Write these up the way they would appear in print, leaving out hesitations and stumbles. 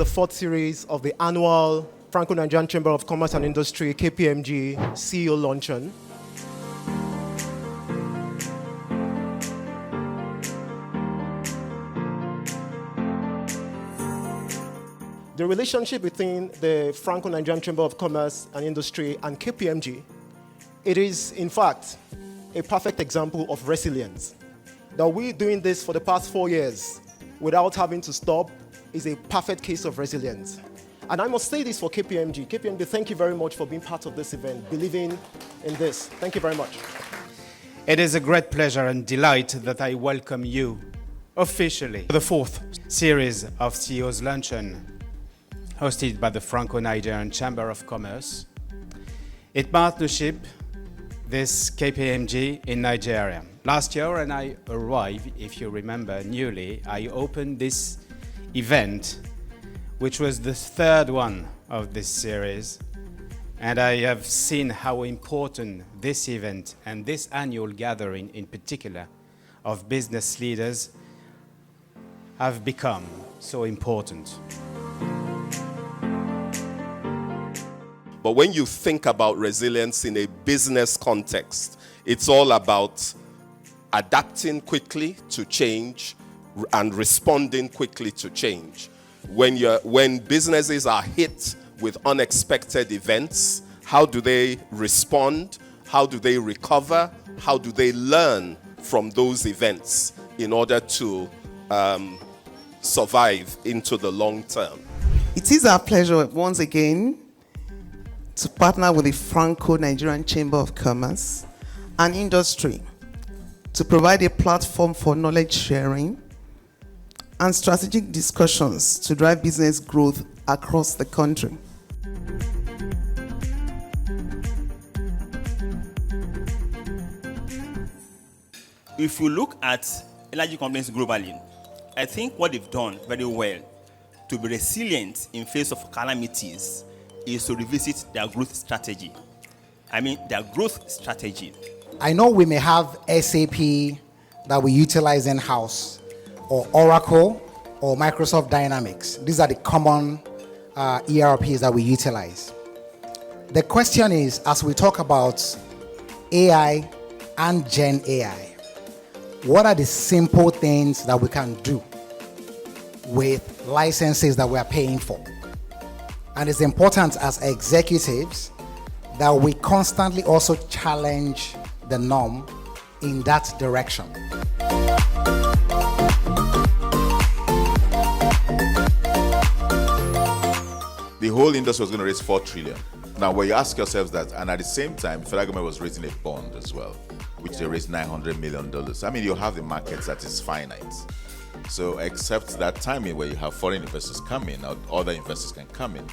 the fourth series of the annual Franco-Nigerian Chamber of Commerce and Industry, Kpmg CEO Luncheon. The relationship between the Franco-Nigerian Chamber of Commerce and Industry and Kpmg, it is, in fact, a perfect example of resilience. That we doing this for the past 4 years without having to stop is a perfect case of resilience. And I must say this for Kpmg. Kpmg, thank you very much for being part of this event, believing in this. Thank you very much. It is a great pleasure and delight that I welcome you officially to the fourth series of CEO's Luncheon, hosted by the Franco-Nigerian Chamber of Commerce. In partnership, this Kpmg in Nigeria. Last year, when I arrived, if you remember newly, I opened this event, which was the third one of this series. And I have seen how important this event and this annual gathering in particular of business leaders have become so important. But when you think about resilience in a business context, it's all about adapting quickly to change and responding quickly to change. When businesses are hit with unexpected events, how do they respond? How do they recover? How do they learn from those events in order to survive into the long term? It is our pleasure once again to partner with the Franco-Nigerian Chamber of Commerce and Industry to provide a platform for knowledge sharing and strategic discussions to drive business growth across the country. If you look at energy companies globally, I think what they've done very well to be resilient in face of calamities is to revisit their growth strategy. Their growth strategy. I know we may have SAP that we utilize in-house, or Oracle, or Microsoft Dynamics. These are the common ERPs that we utilize. The question is, as we talk about AI and Gen AI, what are the simple things that we can do with licenses that we are paying for? And it's important as executives that we constantly also challenge the norm in that direction. The whole industry was going to raise 4 trillion. Now, when you ask yourselves that, and at the same time, the federal government was raising a bond as well, which they raised $900 million. You have the markets that is finite. So except that timing where you have foreign investors come in, or other investors can come in,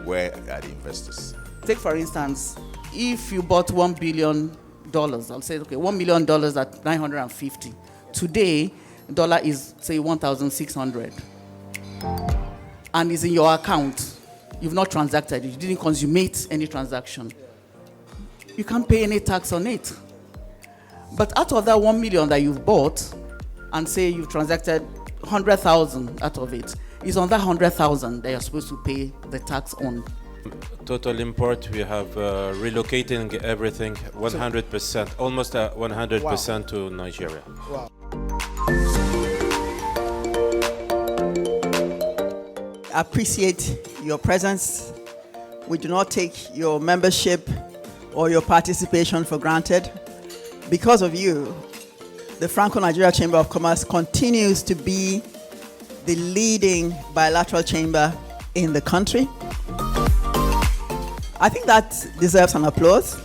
where are the investors? Take for instance, if you bought $1 billion, I'll say, okay, $1 million at 950. Today, dollar is, say, 1,600. And it's in your account. You've not transacted. You didn't consummate any transaction. You can't pay any tax on it. But out of that 1 million that you've bought, and say you've transacted 100,000 out of it, it's on that 100,000 that you're supposed to pay the tax on. Total import, we have relocating everything 100%, almost 100% wow. to Nigeria. Wow. Appreciate your presence. We do not take your membership or your participation for granted. Because of you, the Franco-Nigerian Chamber of Commerce continues to be the leading bilateral chamber in the country. I think that deserves an applause.